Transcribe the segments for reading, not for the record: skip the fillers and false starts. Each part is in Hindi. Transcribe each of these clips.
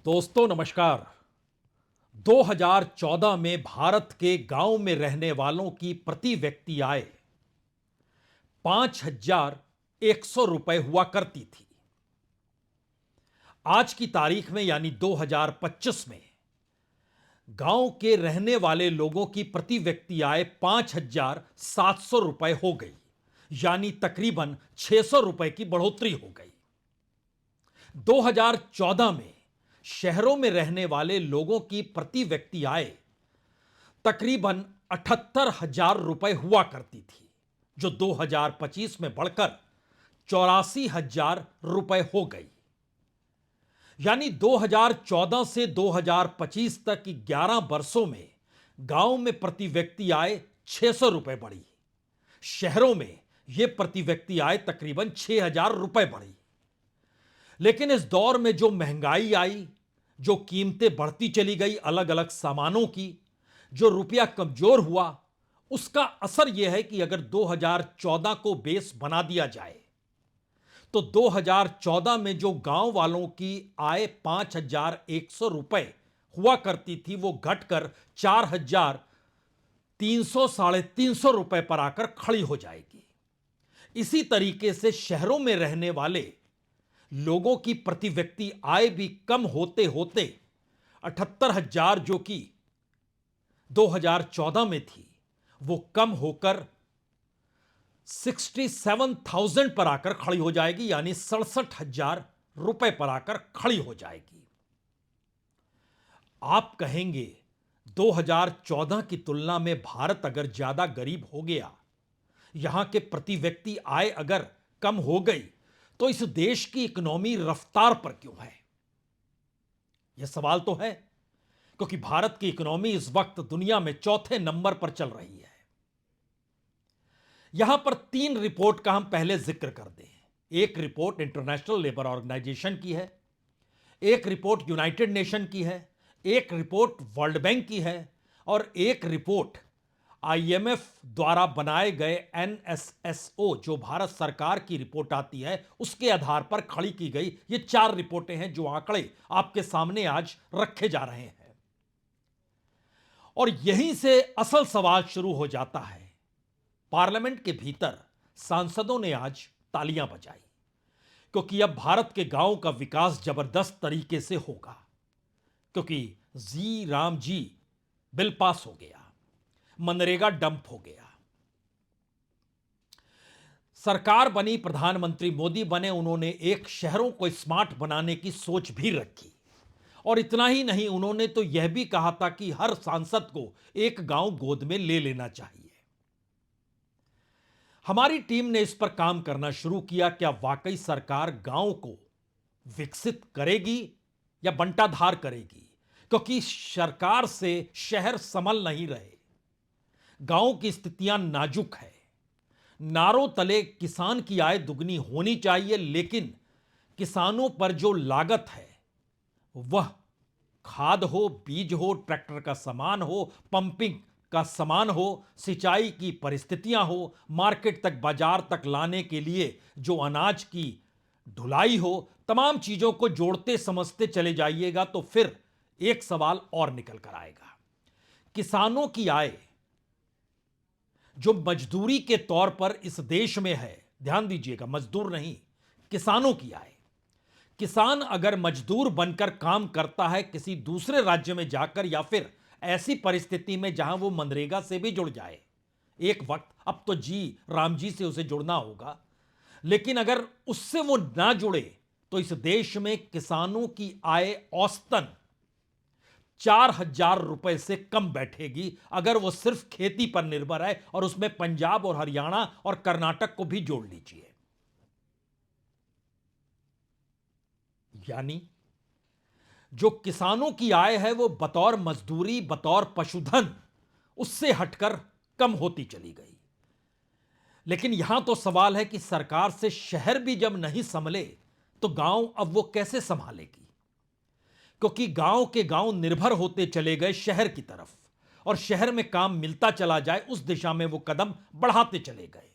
दोस्तों नमस्कार। 2014 में भारत के गांव में रहने वालों की प्रति व्यक्ति आय 5,100 रुपए हुआ करती थी। आज की तारीख में यानी 2025 में गांव के रहने वाले लोगों की प्रति व्यक्ति आय 5,700 रुपए हो गई, यानी तकरीबन 600 रुपए की बढ़ोतरी हो गई। 2014 में शहरों में रहने वाले लोगों की प्रति व्यक्ति आय तकरीबन 78,000 रुपए हुआ करती थी, जो 2025 में बढ़कर 84,000 रुपए हो गई। यानी 2014 से 2025 तक की 11 वर्षों में गांव में प्रति व्यक्ति आय 600 रुपए बढ़ी, शहरों में यह प्रति व्यक्ति आय तकरीबन 6,000 रुपए बढ़ी। लेकिन इस दौर में जो महंगाई आई, जो कीमतें बढ़ती चली गई अलग अलग सामानों की, जो रुपया कमजोर हुआ, उसका असर यह है कि अगर 2014 को बेस बना दिया जाए तो 2014 में जो गांव वालों की आय 5,100 रुपए हुआ करती थी वो घटकर 4,300 साढ़े 300 रुपए पर आकर खड़ी हो जाएगी। इसी तरीके से शहरों में रहने वाले लोगों की प्रति व्यक्ति आय भी कम होते होते 78,000 जो कि 2014 में थी वो कम होकर 67,000 पर आकर खड़ी हो जाएगी, यानी 67,000 रुपए पर आकर खड़ी हो जाएगी। आप कहेंगे 2014 की तुलना में भारत अगर ज्यादा गरीब हो गया, यहां के प्रति व्यक्ति आय अगर कम हो गई, तो इस देश की इकोनॉमी रफ्तार पर क्यों है? यह सवाल तो है, क्योंकि भारत की इकोनॉमी इस वक्त दुनिया में चौथे नंबर पर चल रही है। यहां पर 3 रिपोर्ट का हम पहले जिक्र कर दें। एक रिपोर्ट इंटरनेशनल लेबर ऑर्गेनाइजेशन की है, एक रिपोर्ट यूनाइटेड नेशन की है, एक रिपोर्ट वर्ल्ड बैंक की है और एक रिपोर्ट आईएमएफ द्वारा बनाए गए एनएसएसओ जो भारत सरकार की रिपोर्ट आती है उसके आधार पर खड़ी की गई। ये 4 रिपोर्टें हैं जो आंकड़े आपके सामने आज रखे जा रहे हैं। और यहीं से असल सवाल शुरू हो जाता है। पार्लियामेंट के भीतर सांसदों ने आज तालियां बजाई, क्योंकि अब भारत के गांव का विकास जबरदस्त तरीके से होगा, क्योंकि जी राम जी बिल पास हो गया, मनरेगा डंप हो गया, सरकार बनी, प्रधानमंत्री मोदी बने, उन्होंने एक शहरों को स्मार्ट बनाने की सोच भी रखी। और इतना ही नहीं, उन्होंने तो यह भी कहा था कि हर सांसद को एक गांव गोद में ले लेना चाहिए। हमारी टीम ने इस पर काम करना शुरू किया। क्या वाकई सरकार गांव को विकसित करेगी या बंटाधार करेगी? क्योंकि सरकार से शहर संभल नहीं रहे, गांव की स्थितियां नाजुक है। नारों तले किसान की आय दुगनी होनी चाहिए, लेकिन किसानों पर जो लागत है वह खाद हो, बीज हो, ट्रैक्टर का सामान हो, पंपिंग का सामान हो, सिंचाई की परिस्थितियां हो, मार्केट तक, बाजार तक लाने के लिए जो अनाज की ढुलाई हो, तमाम चीजों को जोड़ते समझते चले जाइएगा तो फिर एक सवाल और निकल कर आएगा। किसानों की आय जो मजदूरी के तौर पर इस देश में है, ध्यान दीजिएगा, मजदूर नहीं, किसानों की आय। किसान अगर मजदूर बनकर काम करता है किसी दूसरे राज्य में जाकर, या फिर ऐसी परिस्थिति में जहां वो मनरेगा से भी जुड़ जाए एक वक्त, अब तो जी राम जी से उसे जुड़ना होगा, लेकिन अगर उससे वो ना जुड़े तो इस देश में किसानों की आय औसतन 4,000 रुपए से कम बैठेगी अगर वो सिर्फ खेती पर निर्भर है, और उसमें पंजाब और हरियाणा और कर्नाटक को भी जोड़ लीजिए। यानी जो किसानों की आय है वो बतौर मजदूरी, बतौर पशुधन, उससे हटकर कम होती चली गई। लेकिन यहां तो सवाल है कि सरकार से शहर भी जब नहीं संभले तो गांव अब वो कैसे संभालेगी? क्योंकि गांव के गांव निर्भर होते चले गए शहर की तरफ, और शहर में काम मिलता चला जाए उस दिशा में वो कदम बढ़ाते चले गए।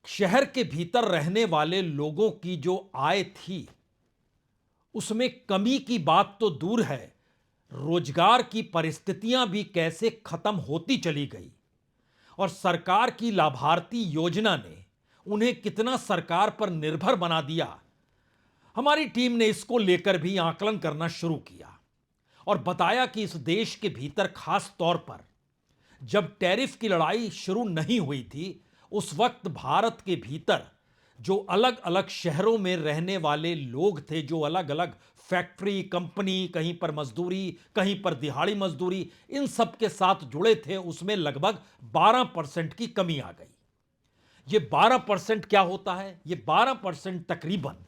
शहर के भीतर रहने वाले लोगों की जो आय थी उसमें कमी की बात तो दूर है, रोजगार की परिस्थितियां भी कैसे खत्म होती चली गई और सरकार की लाभार्थी योजना ने उन्हें कितना सरकार पर निर्भर बना दिया। हमारी टीम ने इसको लेकर भी आकलन करना शुरू किया और बताया कि इस देश के भीतर खास तौर पर जब टैरिफ की लड़ाई शुरू नहीं हुई थी, उस वक्त भारत के भीतर जो अलग अलग शहरों में रहने वाले लोग थे, जो अलग अलग फैक्ट्री, कंपनी, कहीं पर मजदूरी, कहीं पर दिहाड़ी मजदूरी, इन सब के साथ जुड़े थे, उसमें लगभग 12% की कमी आ गई। ये 12% क्या होता है? ये 12% तकरीबन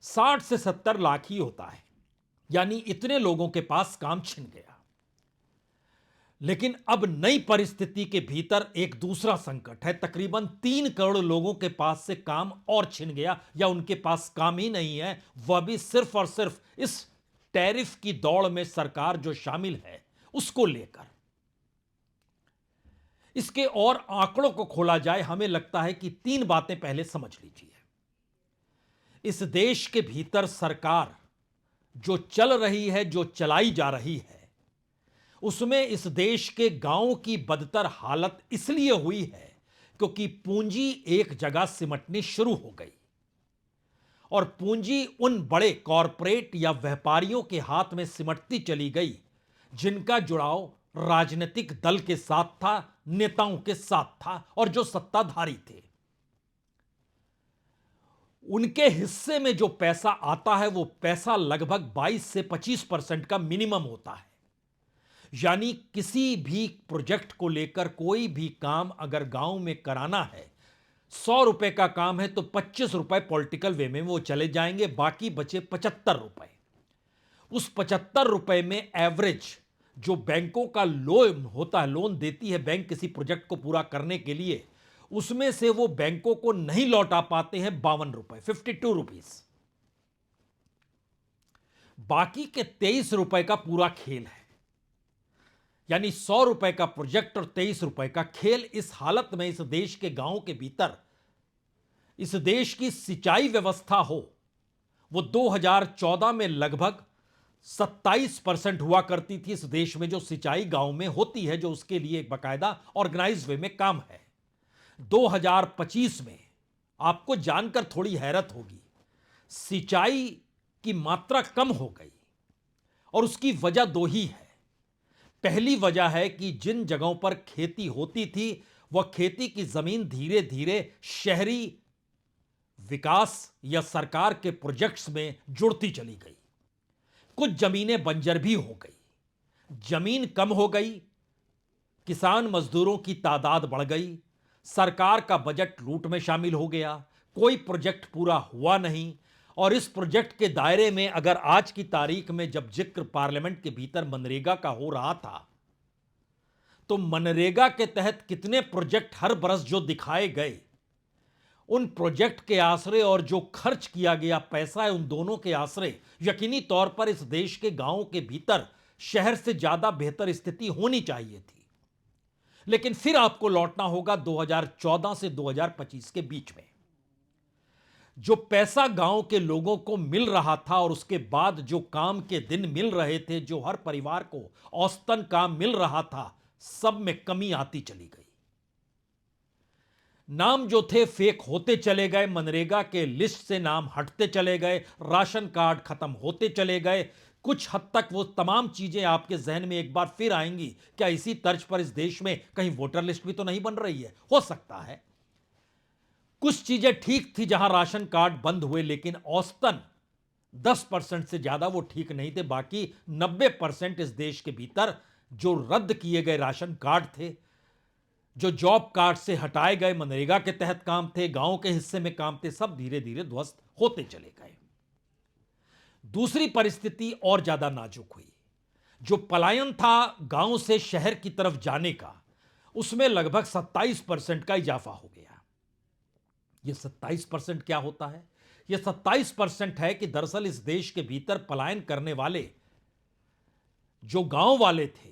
60 से 70 लाख ही होता है, यानी इतने लोगों के पास काम छिन गया। लेकिन अब नई परिस्थिति के भीतर एक दूसरा संकट है, तकरीबन 3 करोड़ लोगों के पास से काम और छिन गया, या उनके पास काम ही नहीं है, वह भी सिर्फ और सिर्फ इस टैरिफ की दौड़ में सरकार जो शामिल है उसको लेकर। इसके और आंकड़ों को खोला जाए, हमें लगता है कि 3 बातें पहले समझ लीजिए। इस देश के भीतर सरकार जो चल रही है, जो चलाई जा रही है, उसमें इस देश के गांवों की बदतर हालत इसलिए हुई है क्योंकि पूंजी एक जगह सिमटनी शुरू हो गई और पूंजी उन बड़े कॉरपोरेट या व्यापारियों के हाथ में सिमटती चली गई जिनका जुड़ाव राजनीतिक दल के साथ था, नेताओं के साथ था और जो सत्ताधारी थे। उनके हिस्से में जो पैसा आता है वो पैसा लगभग 22 से 25% का मिनिमम होता है। यानी किसी भी प्रोजेक्ट को लेकर कोई भी काम अगर गांव में कराना है, 100 रुपए का काम है तो 25 रुपए पॉलिटिकल वे में वो चले जाएंगे, बाकी बचे 75 रुपए। उस 75 रुपए में एवरेज जो बैंकों का लोन होता है, लोन देती है बैंक किसी प्रोजेक्ट को पूरा करने के लिए, उसमें से वो बैंकों को नहीं लौटा पाते हैं 52 रुपए, 52 रुपीस। बाकी के 23 रुपए का पूरा खेल है, यानी 100 रुपए का प्रोजेक्ट और 23 रुपए का खेल। इस हालत में इस देश के गांव के भीतर इस देश की सिंचाई व्यवस्था हो, वो 2014 में लगभग 27% हुआ करती थी। इस देश में जो सिंचाई गांव में होती है, जो उसके लिए एक बाकायदा ऑर्गेनाइज वे में काम है, 2025 में आपको जानकर थोड़ी हैरत होगी, सिंचाई की मात्रा कम हो गई और उसकी वजह 2 ही है। पहली वजह है कि जिन जगहों पर खेती होती थी वह खेती की जमीन धीरे धीरे शहरी विकास या सरकार के प्रोजेक्ट्स में जुड़ती चली गई। कुछ जमीनें बंजर भी हो गई, जमीन कम हो गई, किसान मजदूरों की तादाद बढ़ गई, सरकार का बजट लूट में शामिल हो गया, कोई प्रोजेक्ट पूरा हुआ नहीं। और इस प्रोजेक्ट के दायरे में अगर आज की तारीख में जब जिक्र पार्लियामेंट के भीतर मनरेगा का हो रहा था, तो मनरेगा के तहत कितने प्रोजेक्ट हर बरस जो दिखाए गए, उन प्रोजेक्ट के आश्रय और जो खर्च किया गया पैसा है, उन दोनों के आश्रय यकीनी तौर पर इस देश के गांवों के भीतर शहर से ज्यादा बेहतर स्थिति होनी चाहिए थी। लेकिन फिर आपको लौटना होगा 2014 से 2025 के बीच में। जो पैसा गांव के लोगों को मिल रहा था और उसके बाद जो काम के दिन मिल रहे थे, जो हर परिवार को औसतन काम मिल रहा था, सब में कमी आती चली गई। नाम जो थे फेक होते चले गए, मनरेगा के लिस्ट से नाम हटते चले गए, राशन कार्ड खत्म होते चले गए। कुछ हद तक वो तमाम चीजें आपके जहन में एक बार फिर आएंगी, क्या इसी तर्ज पर इस देश में कहीं वोटर लिस्ट भी तो नहीं बन रही है? हो सकता है कुछ चीजें ठीक थी जहां राशन कार्ड बंद हुए, लेकिन औसतन 10% से ज्यादा वो ठीक नहीं थे। बाकी 90% इस देश के भीतर जो रद्द किए गए राशन कार्ड थे, जो जॉब कार्ड से हटाए गए मनरेगा के तहत काम थे, गांव के हिस्से में काम थे, सब धीरे धीरे ध्वस्त होते चले गए। दूसरी परिस्थिति और ज्यादा नाजुक हुई। जो पलायन था गांव से शहर की तरफ जाने का, उसमें लगभग 27% का इजाफा हो गया। यह 27% क्या होता है? यह 27% है कि दरअसल इस देश के भीतर पलायन करने वाले जो गांव वाले थे,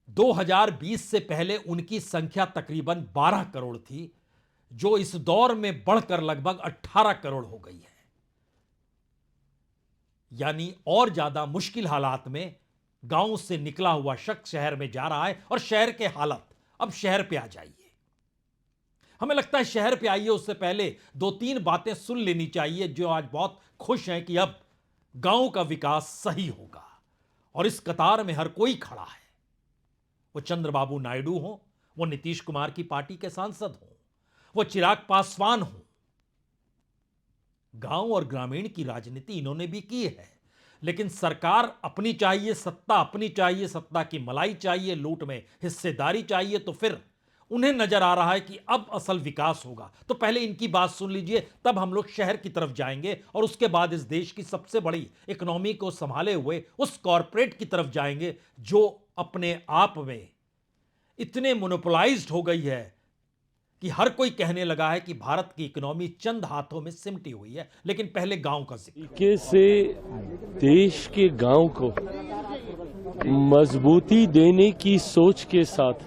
2020 से पहले उनकी संख्या तकरीबन 12 करोड़ थी, जो इस दौर में बढ़कर लगभग 18 करोड़ हो गई है। यानी और ज्यादा मुश्किल हालात में गांव से निकला हुआ शख्स शहर में जा रहा है और शहर के हालत, अब शहर पे आ जाइए। हमें लगता है शहर पे आइए उससे पहले दो तीन बातें सुन लेनी चाहिए जो आज बहुत खुश हैं कि अब गांव का विकास सही होगा। और इस कतार में हर कोई खड़ा है, वो चंद्रबाबू नायडू हो, वो नीतीश कुमार की पार्टी के सांसद हो, वो चिराग पासवान हो। गांव और ग्रामीण की राजनीति इन्होंने भी की है, लेकिन सरकार अपनी चाहिए, सत्ता अपनी चाहिए, सत्ता की मलाई चाहिए, लूट में हिस्सेदारी चाहिए, तो फिर उन्हें नजर आ रहा है कि अब असल विकास होगा। तो पहले इनकी बात सुन लीजिए, तब हम लोग शहर की तरफ जाएंगे और उसके बाद इस देश की सबसे बड़ी इकोनॉमी को संभाले हुए उस कॉरपोरेट की तरफ जाएंगे जो अपने आप में इतने मोनोपोलाइज्ड हो गई है कि हर कोई कहने लगा है कि भारत की इकोनॉमी चंद हाथों में सिमटी हुई है। लेकिन पहले गांव का जिक्र। तरीके से देश के गांव को मजबूती देने की सोच के साथ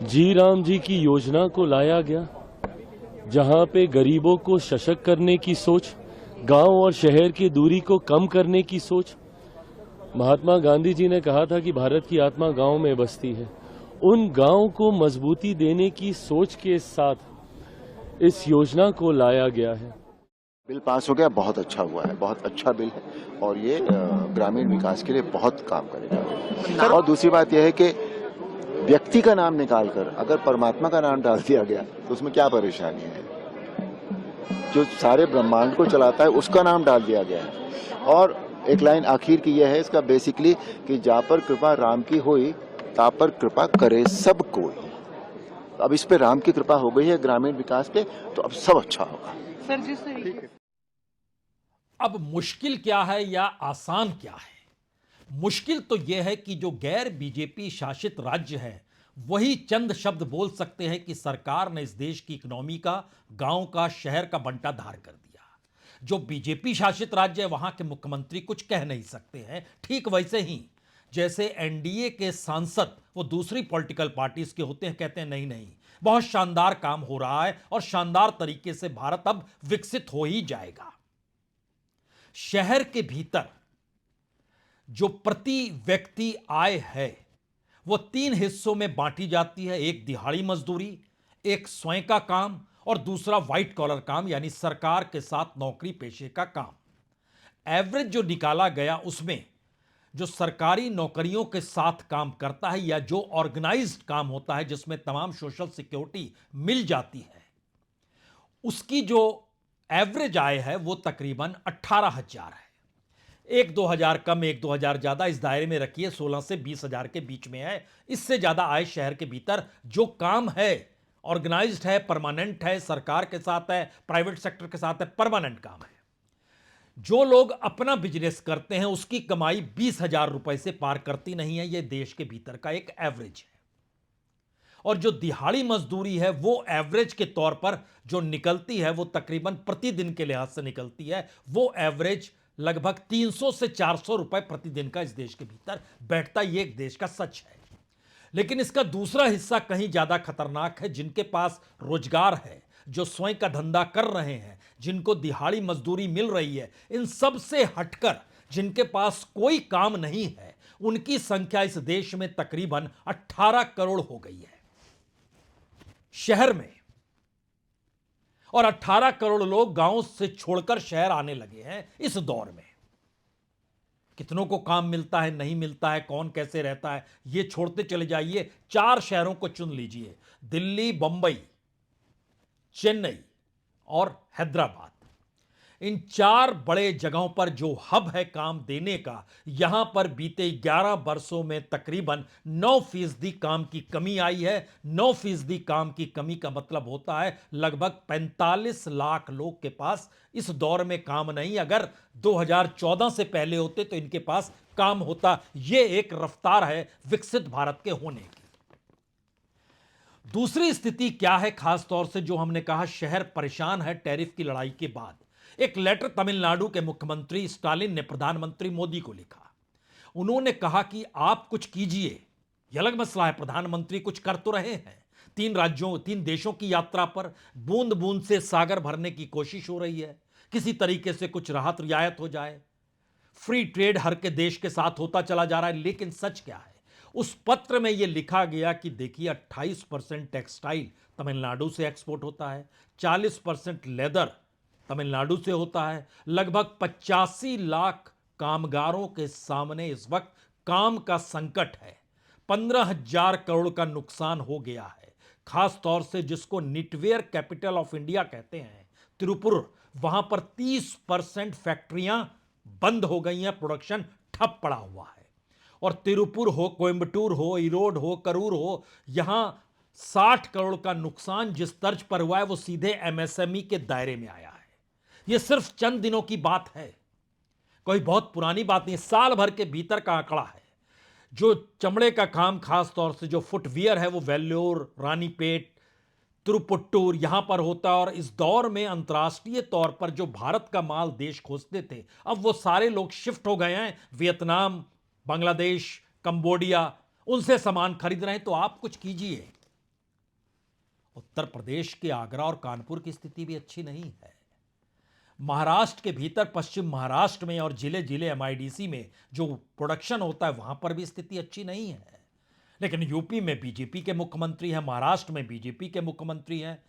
जी राम जी की योजना को लाया गया, जहां पे गरीबों को सशक्त करने की सोच, गांव और शहर की दूरी को कम करने की सोच। महात्मा गांधी जी ने कहा था कि भारत की आत्मा गांव में बसती है। उन गांव को मजबूती देने की सोच के साथ इस योजना को लाया गया है। बिल पास हो गया, बहुत अच्छा हुआ है, बहुत अच्छा बिल है और ये ग्रामीण विकास के लिए बहुत काम करेगा। और दूसरी बात यह है कि व्यक्ति का नाम निकालकर अगर परमात्मा का नाम डाल दिया गया तो उसमें क्या परेशानी है। जो सारे ब्रह्मांड को चलाता है उसका नाम डाल दिया गया है। और एक लाइन आखिर की यह है इसका बेसिकली कि जा पर कृपा राम की होई ता पर कृपा करे सब कोई। अब इस पे राम की कृपा हो गई है ग्रामीण विकास पे, तो अब सब अच्छा होगा। सर जिस तरीके अब मुश्किल क्या है या आसान क्या है? मुश्किल तो यह है कि जो गैर बीजेपी शासित राज्य है वही चंद शब्द बोल सकते हैं कि सरकार ने इस देश की इकोनॉमी का, गांव का, शहर का बंटाधार कर दिया। जो बीजेपी शासित राज्य है वहां के मुख्यमंत्री कुछ कह नहीं सकते हैं। ठीक वैसे ही जैसे एनडीए के सांसद वो दूसरी पॉलिटिकल पार्टीज के होते हैं, कहते हैं नहीं नहीं बहुत शानदार काम हो रहा है और शानदार तरीके से भारत अब विकसित हो ही जाएगा। शहर के भीतर जो प्रति व्यक्ति आय है वो तीन हिस्सों में बांटी जाती है। एक दिहाड़ी मजदूरी, एक स्वयं का काम और दूसरा व्हाइट कॉलर काम यानी सरकार के साथ नौकरी पेशे का काम। एवरेज जो निकाला गया उसमें जो सरकारी नौकरियों के साथ काम करता है या जो ऑर्गेनाइज्ड काम होता है जिसमें तमाम सोशल सिक्योरिटी मिल जाती है, उसकी जो एवरेज आय है वो तकरीबन 18,000 है। एक 2,000 कम, एक 2,000 ज्यादा, इस दायरे में रखिए 16 से 20,000 के बीच में है। इससे ज्यादा आय शहर के भीतर जो काम है, ऑर्गेनाइज्ड है, परमानेंट है, सरकार के साथ है, प्राइवेट सेक्टर के साथ है, परमानेंट काम है। जो लोग अपना बिजनेस करते हैं उसकी कमाई 20,000 रुपए से पार करती नहीं है। यह देश के भीतर का एक एवरेज है। और जो दिहाड़ी मजदूरी है वो एवरेज के तौर पर जो निकलती है वो तकरीबन प्रतिदिन के लिहाज से निकलती है, वो एवरेज लगभग 300 से 400 रुपए प्रतिदिन का इस देश के भीतर बैठता। ये एक देश का सच है। लेकिन इसका दूसरा हिस्सा कहीं ज्यादा खतरनाक है। जिनके पास रोजगार है, जो स्वयं का धंधा कर रहे हैं, जिनको दिहाड़ी मजदूरी मिल रही है, इन सब से हटकर जिनके पास कोई काम नहीं है, उनकी संख्या इस देश में तकरीबन 18 करोड़ हो गई है शहर में। और 18 करोड़ लोग गांव से छोड़कर शहर आने लगे हैं इस दौर में। कितनों को काम मिलता है, नहीं मिलता है, कौन कैसे रहता है, ये छोड़ते चले जाइए। 4 शहरों को चुन लीजिए, दिल्ली, बंबई, चेन्नई और हैदराबाद। इन 4 बड़े जगहों पर जो हब है काम देने का, यहां पर बीते 11 वर्षों में तकरीबन 9% काम की कमी आई है। 9% काम की कमी का मतलब होता है लगभग 45 लाख लोग के पास इस दौर में काम नहीं। अगर 2014 से पहले होते तो इनके पास काम होता। यह एक रफ्तार है विकसित भारत के होने की। दूसरी स्थिति क्या है, खास तौर से जो हमने कहा शहर परेशान है टैरिफ की लड़ाई के बाद। एक लेटर तमिलनाडु के मुख्यमंत्री स्टालिन ने प्रधानमंत्री मोदी को लिखा। उन्होंने कहा कि आप कुछ कीजिए। यह अलग मसला है, प्रधानमंत्री कुछ कर तो रहे हैं। 3 देशों की यात्रा पर बूंद बूंद से सागर भरने की कोशिश हो रही है। किसी तरीके से कुछ राहत रियायत हो जाए। फ्री ट्रेड हर के देश के साथ होता चला जा रहा है। लेकिन सच क्या है? उस पत्र में यह लिखा गया कि देखिए 28% टेक्सटाइल तमिलनाडु से एक्सपोर्ट होता है, 40% लेदर तमिलनाडु से होता है, लगभग 85 लाख कामगारों के सामने इस वक्त काम का संकट है, 15,000 करोड़ का नुकसान हो गया है। खास तौर से जिसको निटवेयर कैपिटल ऑफ इंडिया कहते हैं, तिरुपुर, वहां पर 30% फैक्ट्रियां बंद हो गई हैं, प्रोडक्शन ठप पड़ा हुआ है। और तिरुपुर हो, कोयम्बटूर हो, इरोड हो, करूर हो, यहां 60 करोड़ का नुकसान जिस तर्ज पर हुआ है वो सीधे एमएसएमई के दायरे में आया है। यह सिर्फ चंद दिनों की बात है, कोई बहुत पुरानी बात नहीं, साल भर के भीतर का आंकड़ा है। जो चमड़े का काम, खास तौर से जो फुटवियर है, वो वेल्लोर, रानीपेट, तिरुपुट्टूर यहां पर होता है। और इस दौर में अंतर्राष्ट्रीय तौर पर जो भारत का माल देश खोजते थे, अब वो सारे लोग शिफ्ट हो गए हैं वियतनाम, बांग्लादेश, कंबोडिया, उनसे सामान खरीद रहे हैं। तो आप कुछ कीजिए। उत्तर प्रदेश के आगरा और कानपुर की स्थिति भी अच्छी नहीं है। महाराष्ट्र के भीतर, पश्चिम महाराष्ट्र में और जिले जिले एमआईडीसी में जो प्रोडक्शन होता है, वहां पर भी स्थिति अच्छी नहीं है। लेकिन यूपी में बीजेपी के मुख्यमंत्री हैं, महाराष्ट्र में बीजेपी के मुख्यमंत्री हैं।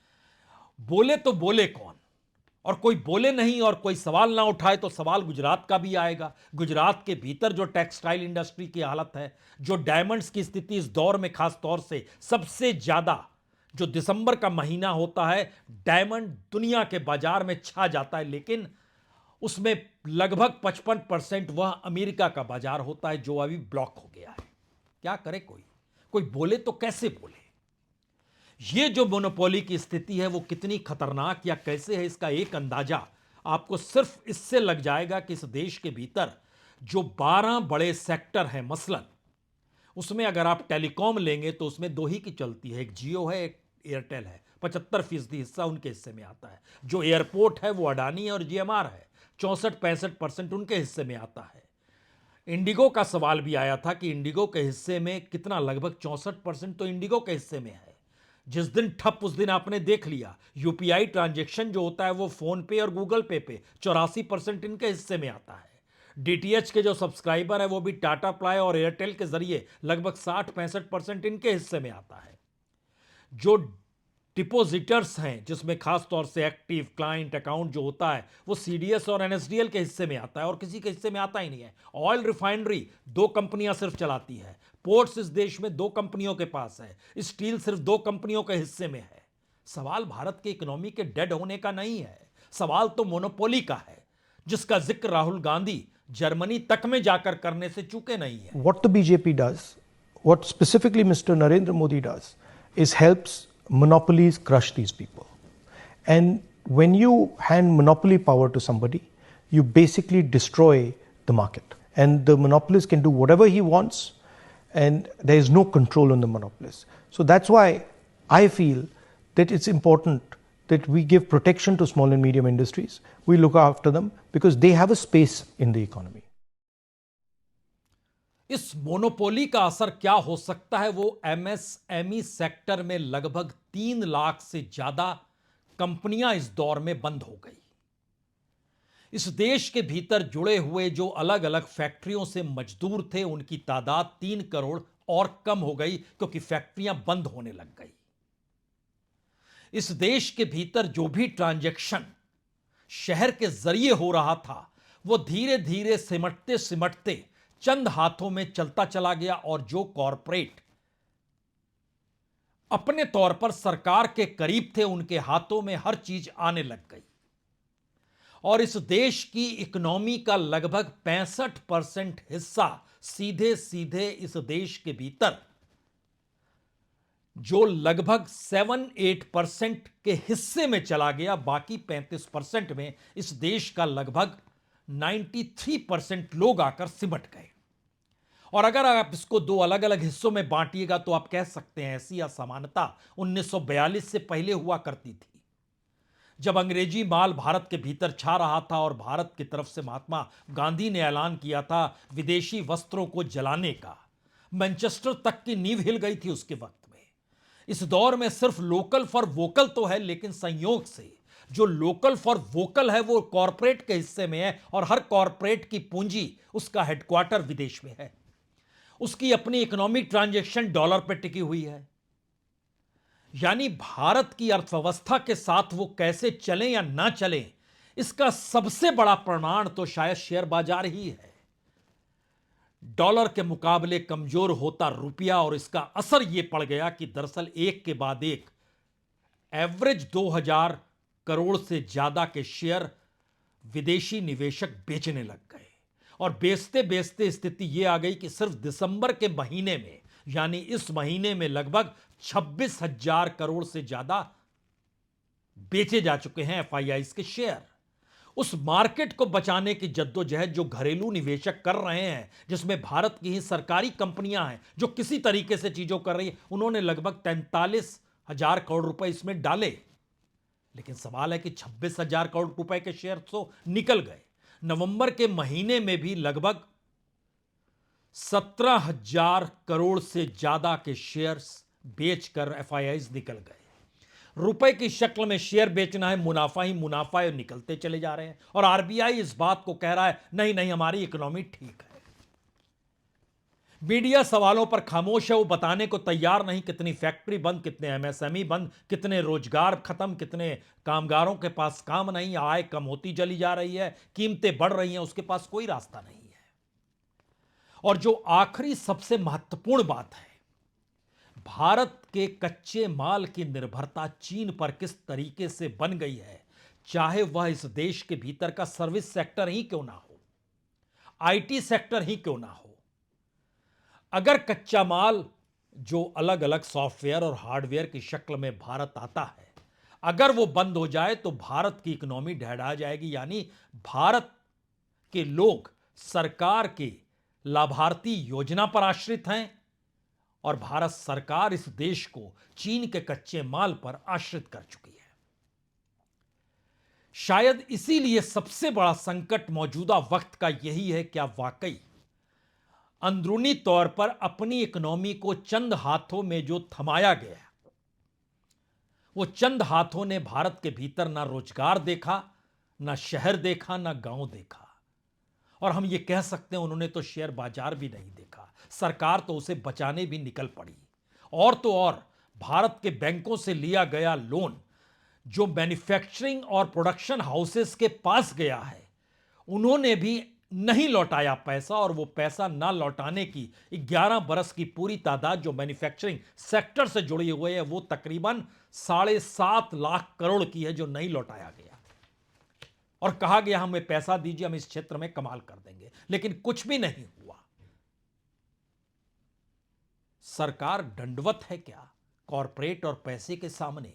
बोले तो बोले कौन? और कोई बोले नहीं और कोई सवाल ना उठाए तो सवाल गुजरात का भी आएगा। गुजरात के भीतर जो टेक्सटाइल इंडस्ट्री की हालत है, जो डायमंड्स की स्थिति इस दौर में खास तौर से सबसे ज्यादा, जो दिसंबर का महीना होता है, डायमंड दुनिया के बाजार में छा जाता है, लेकिन उसमें लगभग 55% वह अमेरिका का बाजार होता है, जो अभी ब्लॉक हो गया है। क्या करे? कोई बोले तो कैसे बोले? यह जो मोनोपोली की स्थिति है वो कितनी खतरनाक या कैसे है, इसका एक अंदाजा आपको सिर्फ इससे लग जाएगा कि इस देश के भीतर जो 12 बड़े सेक्टर हैं, मसलन उसमें अगर आप टेलीकॉम लेंगे तो उसमें दो ही की चलती है, एक जियो है, एक एयरटेल है। 75% हिस्सा उनके हिस्से में आता है। जो एयरपोर्ट है वो अडानी है और जीएमआर है, 64-65% उनके हिस्से में आता है। इंडिगो का सवाल भी आया था कि इंडिगो के हिस्से में कितना, लगभग 64% तो इंडिगो के हिस्से में है। जिस दिन ठप उस दिन आपने देख लिया। यूपीआई ट्रांजैक्शन जो होता है वो फोन पे और गूगल पे 84% इनके हिस्से में आता है। डीटीएच के जो सब्सक्राइबर है वो भी टाटा प्लाई और एयरटेल के जरिए लगभग 60-65% इनके हिस्से में आता है। जो डिपोजिटर्स हैं, जिसमें खास तौर से एक्टिव क्लाइंट अकाउंट जो होता है, वो सीडीएस और एनएसडीएल के हिस्से में आता है और किसी के हिस्से में आता ही नहीं है। ऑयल रिफाइनरी 2 कंपनियां सिर्फ चलाती है। पोर्ट्स इस देश में 2 कंपनियों के पास है। स्टील सिर्फ 2 कंपनियों के हिस्से में है। सवाल भारत के इकोनॉमी के डेड होने का नहीं है, सवाल तो मोनोपोली का है, जिसका जिक्र राहुल गांधी जर्मनी तक में जाकर करने से चूके नहीं है। What the BJP does, what specifically Mr. Narendra Modi does, is helps monopolies crush these people. And when you hand monopoly power to somebody, you basically destroy the market. And the monopolist can do whatever he wants, and there is no control on the monopolist. So that's why I feel that it's important that we give protection to small and medium industries. We look after them because they have a space in the economy. इस मोनोपोली का असर क्या हो सकता है? वो एमएसएमई सेक्टर में लगभग 3 लाख से ज्यादा कंपनियां इस दौर में बंद हो गई। इस देश के भीतर जुड़े हुए जो अलग अलग फैक्ट्रियों से मजदूर थे, उनकी तादाद 3 करोड़ और कम हो गई, क्योंकि फैक्ट्रियां बंद होने लग गई। इस देश के भीतर जो भी ट्रांजैक्शन शहर के जरिए हो रहा था, वो धीरे धीरे सिमटते सिमटते चंद हाथों में चलता चला गया। और जो कॉरपोरेट अपने तौर पर सरकार के करीब थे, उनके हाथों में हर चीज आने लग गई। और इस देश की इकोनॉमी का लगभग 65% हिस्सा सीधे सीधे इस देश के भीतर, जो लगभग 7-8% के हिस्से में चला गया। बाकी 35% में इस देश का लगभग 93% लोग आकर सिमट गए। और अगर आप इसको 2 अलग अलग हिस्सों में बांटिएगा तो आप कह सकते हैं ऐसी असमानता 1942 से पहले हुआ करती थी, जब अंग्रेजी माल भारत के भीतर छा रहा था और भारत की तरफ से महात्मा गांधी ने ऐलान किया था विदेशी वस्त्रों को जलाने का। मैनचेस्टर तक की नींव हिल गई थी उसके वक्त में। इस दौर में सिर्फ लोकल फॉर वोकल तो है, लेकिन संयोग से जो लोकल फॉर वोकल है वो कॉरपोरेट के हिस्से में है और हर कॉरपोरेट की पूंजी उसका हेडक्वार्टर विदेश में है। उसकी अपनी इकोनॉमिक ट्रांजैक्शन डॉलर पर टिकी हुई है। यानी भारत की अर्थव्यवस्था के साथ वो कैसे चलें या ना चलें, इसका सबसे बड़ा प्रमाण तो शायद शेयर बाजार ही है। डॉलर के मुकाबले कमजोर होता रुपया और इसका असर यह पड़ गया कि दरअसल एक के बाद एक एवरेज 2000 करोड़ से ज्यादा के शेयर विदेशी निवेशक बेचने लग गए और बेचते बेचते स्थिति यह आ गई कि सिर्फ दिसंबर के महीने में, यानी इस महीने में लगभग 26,000 करोड़ से ज्यादा बेचे जा चुके हैं एफआईआईज के शेयर। उस मार्केट को बचाने की जद्दोजहद जो घरेलू निवेशक कर रहे हैं, जिसमें भारत की ही सरकारी कंपनियां हैं जो किसी तरीके से चीजों कर रही हैं, उन्होंने लगभग 43,000 करोड़ रुपए इसमें डाले। लेकिन सवाल है कि 26,000 करोड़ रुपए के शेयर तो निकल गए। नवंबर के महीने में भी लगभग 17,000 करोड़ से ज्यादा के शेयर्स बेचकर एफआईआईज निकल गए। रुपए की शक्ल में शेयर बेचना है, मुनाफा ही मुनाफा है, निकलते चले जा रहे हैं। और आरबीआई इस बात को कह रहा है नहीं नहीं हमारी इकोनॉमी ठीक है। मीडिया सवालों पर खामोश है, वो बताने को तैयार नहीं कितनी फैक्ट्री बंद, कितने एमएसएमई बंद, कितने रोजगार खत्म, कितने कामगारों के पास काम नहीं, आय कम होती चली जा रही है, कीमतें बढ़ रही हैं, उसके पास कोई रास्ता नहीं है। और जो आखिरी सबसे महत्वपूर्ण बात है, भारत के कच्चे माल की निर्भरता चीन पर किस तरीके से बन गई है, चाहे वह इस देश के भीतर का सर्विस सेक्टर ही क्यों ना हो, आईटी सेक्टर ही क्यों ना हो। अगर कच्चा माल जो अलग अलग सॉफ्टवेयर और हार्डवेयर की शक्ल में भारत आता है, अगर वो बंद हो जाए तो भारत की इकोनॉमी ढहढा जाएगी। यानी भारत के लोग सरकार के लाभार्थी योजना पर आश्रित हैं और भारत सरकार इस देश को चीन के कच्चे माल पर आश्रित कर चुकी है। शायद इसीलिए सबसे बड़ा संकट मौजूदा वक्त का यही है, क्या वाकई अंदरूनी तौर पर अपनी इकोनॉमी को चंद हाथों में जो थमाया गया, वो चंद हाथों ने भारत के भीतर ना रोजगार देखा, ना शहर देखा, ना गांव देखा। और हम ये कह सकते हैं उन्होंने तो शेयर बाजार भी नहीं देखा, सरकार तो उसे बचाने भी निकल पड़ी। और तो और भारत के बैंकों से लिया गया लोन जो मैन्युफैक्चरिंग और प्रोडक्शन हाउसेस के पास गया है, उन्होंने भी नहीं लौटाया पैसा। और वो पैसा ना लौटाने की 11 बरस की पूरी तादाद जो मैन्युफैक्चरिंग सेक्टर से जुड़ी हुई है, वो तकरीबन 7.5 लाख करोड़ की है जो नहीं लौटाया गया। और कहा गया हमें पैसा दीजिए, हम इस क्षेत्र में कमाल कर देंगे, लेकिन कुछ भी नहीं हुआ। सरकार दंडवत है क्या कॉरपोरेट और पैसे के सामने?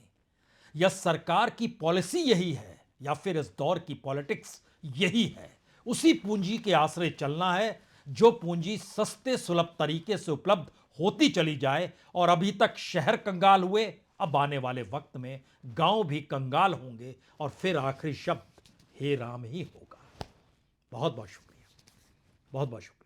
या सरकार की पॉलिसी यही है, या फिर इस दौर की पॉलिटिक्स यही है? उसी पूंजी के आश्रय चलना है जो पूंजी सस्ते सुलभ तरीके से उपलब्ध होती चली जाए। और अभी तक शहर कंगाल हुए, अब आने वाले वक्त में गांव भी कंगाल होंगे और फिर आखिरी शब्द हे राम ही होगा। बहुत बहुत शुक्रिया, बहुत बहुत शुक्रिया।